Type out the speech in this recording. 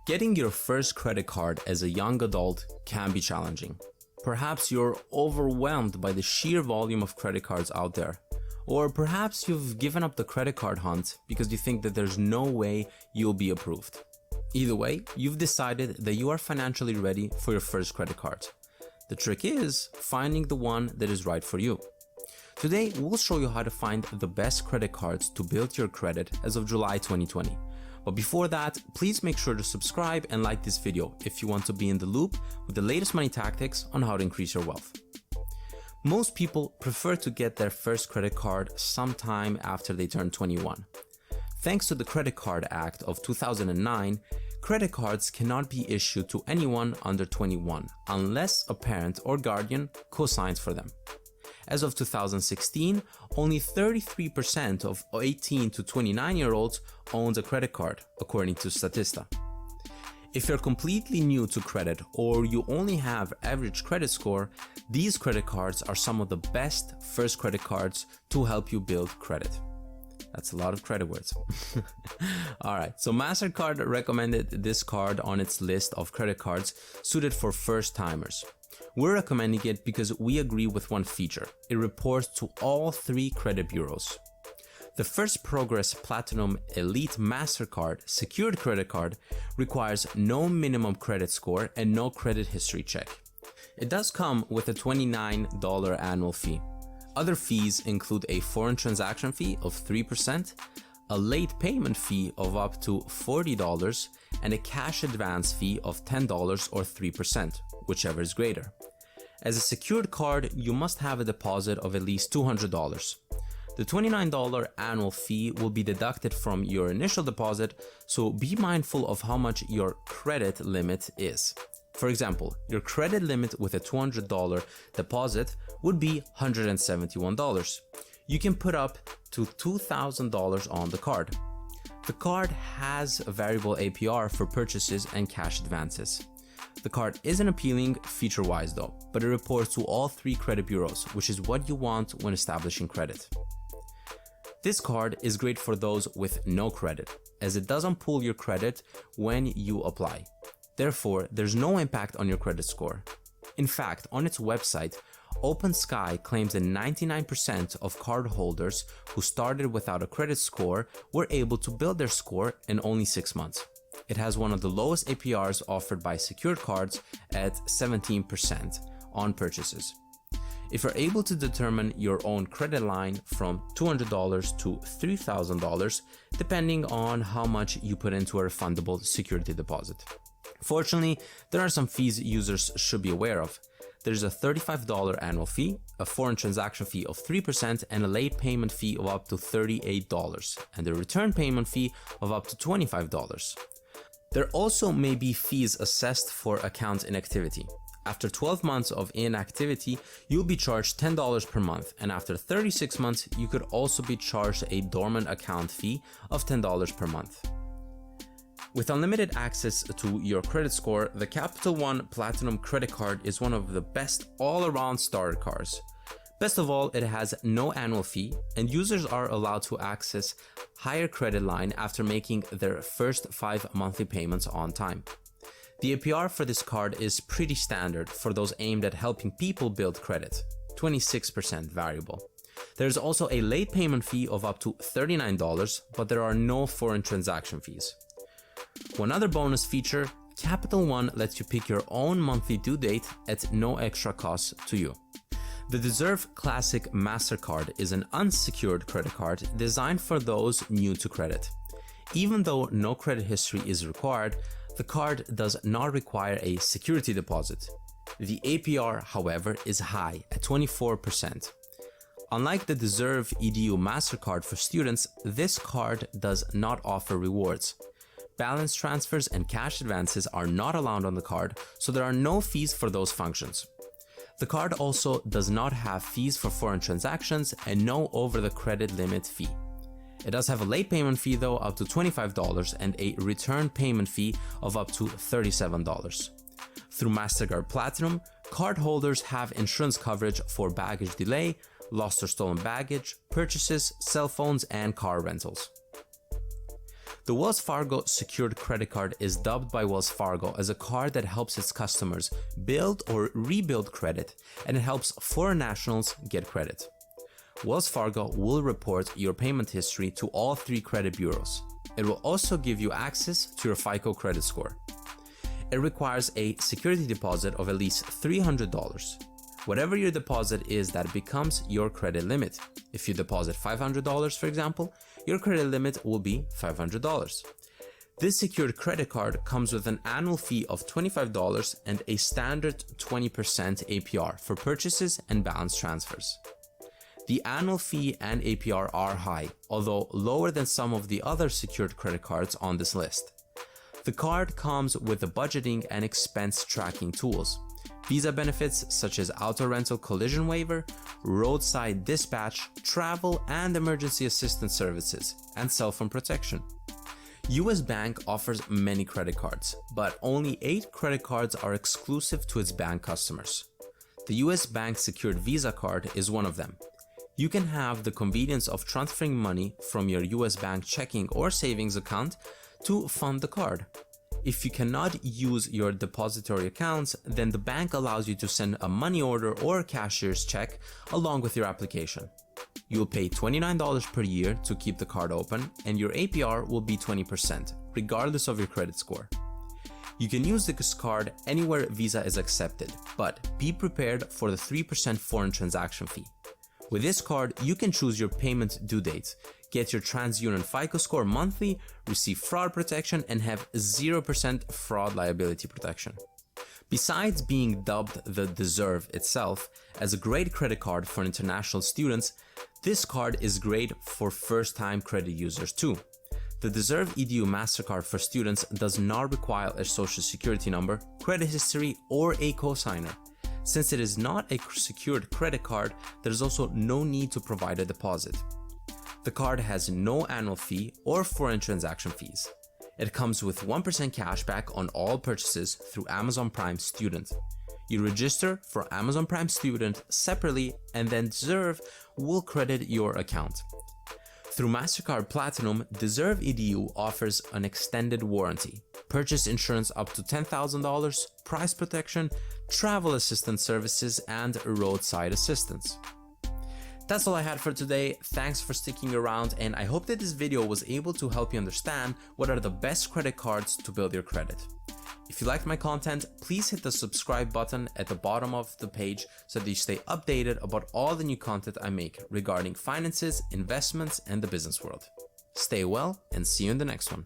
Getting your first credit card as a young adult can be challenging. Perhaps you're overwhelmed by the sheer volume of credit cards out there. Or perhaps you've given up the credit card hunt because you think that there's no way you'll be approved. Either way, you've decided that you are financially ready for your first credit card. The trick is finding the one that is right for you. Today, we'll show you how to find the best credit cards to build your credit as of July 2020. But before that, please make sure to subscribe and like this video if you want to be in the loop with the latest money tactics on how to increase your wealth. Most people prefer to get their first credit card sometime after they turn 21. Thanks to the Credit Card Act of 2009, credit cards cannot be issued to anyone under 21 unless a parent or guardian co-signs for them. As of 2016, only 33% of 18 to 29-year-olds owns a credit card, according to Statista. If you're completely new to credit or you only have average credit score, these credit cards are some of the best first credit cards to help you build credit. That's a lot of credit words. Alright, so Mastercard recommended this card on its list of credit cards suited for first-timers. We're recommending it because we agree with one feature. It reports to all three credit bureaus. The First Progress Platinum Elite Mastercard secured credit card requires no minimum credit score and no credit history check. It does come with a $29 annual fee. Other fees include a foreign transaction fee of 3%, a late payment fee of up to $40, and a cash advance fee of $10 or 3%, whichever is greater. As a secured card, you must have a deposit of at least $200. The $29 annual fee will be deducted from your initial deposit, so be mindful of how much your credit limit is. For example, your credit limit with a $200 deposit would be $171. You can put up to $2,000 on the card. The card has a variable APR for purchases and cash advances. The card isn't appealing feature-wise though, but it reports to all three credit bureaus, which is what you want when establishing credit. This card is great for those with no credit, as it doesn't pull your credit when you apply. Therefore, there's no impact on your credit score. In fact, on its website, OpenSky claims that 99% of cardholders who started without a credit score were able to build their score in only 6 months. It has one of the lowest APRs offered by secured cards at 17% on purchases. If you're able to determine your own credit line from $200 to $3,000, depending on how much you put into a refundable security deposit. Fortunately, there are some fees users should be aware of. There's a $35 annual fee, a foreign transaction fee of 3%, and a late payment fee of up to $38, and a return payment fee of up to $25. There also may be fees assessed for account inactivity. After 12 months of inactivity, you'll be charged $10 per month, and after 36 months, you could also be charged a dormant account fee of $10 per month. With unlimited access to your credit score, the CapitalOne Platinum credit card is one of the best all-around starter cards. Best of all, it has no annual fee, and users are allowed to access higher credit line after making their first 5 monthly payments on time. The APR for this card is pretty standard for those aimed at helping people build credit, 26% variable. There's also a late payment fee of up to $39, but there are no foreign transaction fees. One other bonus feature, CapitalOne lets you pick your own monthly due date at no extra cost to you. The Deserve Classic Mastercard is an unsecured credit card designed for those new to credit. Even though no credit history is required, the card does not require a security deposit. The APR, however, is high at 24%. Unlike the Deserve EDU Mastercard for students, this card does not offer rewards. Balance transfers and cash advances are not allowed on the card, so there are no fees for those functions. The card also does not have fees for foreign transactions and no over the credit limit fee. It does have a late payment fee though, up to $25, and a return payment fee of up to $37. Through Mastercard Platinum, cardholders have insurance coverage for baggage delay, lost or stolen baggage, purchases, cell phones, and car rentals. The Wells Fargo secured credit card is dubbed by Wells Fargo as a card that helps its customers build or rebuild credit, and it helps foreign nationals get credit. Wells Fargo will report your payment history to all 3 credit bureaus. It will also give you access to your FICO credit score. It requires a security deposit of at least $300. Whatever your deposit is, that becomes your credit limit. If you deposit $500, for example, your credit limit will be $500. This secured credit card comes with an annual fee of $25 and a standard 20% APR for purchases and balance transfers. The annual fee and APR are high, although lower than some of the other secured credit cards on this list. The card comes with the budgeting and expense tracking tools, Visa benefits such as auto rental collision waiver, roadside dispatch, travel and emergency assistance services, and cell phone protection. US Bank offers many credit cards, but only 8 credit cards are exclusive to its bank customers. The US Bank secured Visa card is one of them. You can have the convenience of transferring money from your US Bank checking or savings account to fund the card. If you cannot use your depository accounts, then the bank allows you to send a money order or a cashier's check along with your application. You'll pay $29 per year to keep the card open, and your APR will be 20%, regardless of your credit score. You can use this card anywhere Visa is accepted, but be prepared for the 3% foreign transaction fee. With this card, you can choose your payment due date, get your TransUnion FICO score monthly, receive fraud protection, and have 0% fraud liability protection. Besides being dubbed the Deserve itself as a great credit card for international students, this card is great for first-time credit users too. The Deserve EDU Mastercard for students does not require a social security number, credit history, or a cosigner. Since it is not a secured credit card, there is also no need to provide a deposit. The card has no annual fee or foreign transaction fees. It comes with 1% cashback on all purchases through Amazon Prime Student. You register for Amazon Prime Student separately, and then Deserve will credit your account. Through Mastercard Platinum, Deserve EDU offers an extended warranty, purchase insurance up to $10,000, price protection, travel assistance services, and roadside assistance. That's all I had for today. Thanks for sticking around, and I hope that this video was able to help you understand what are the best credit cards to build your credit. If you liked my content, please hit the subscribe button at the bottom of the page so that you stay updated about all the new content I make regarding finances, investments, and the business world. Stay well, and see you in the next one.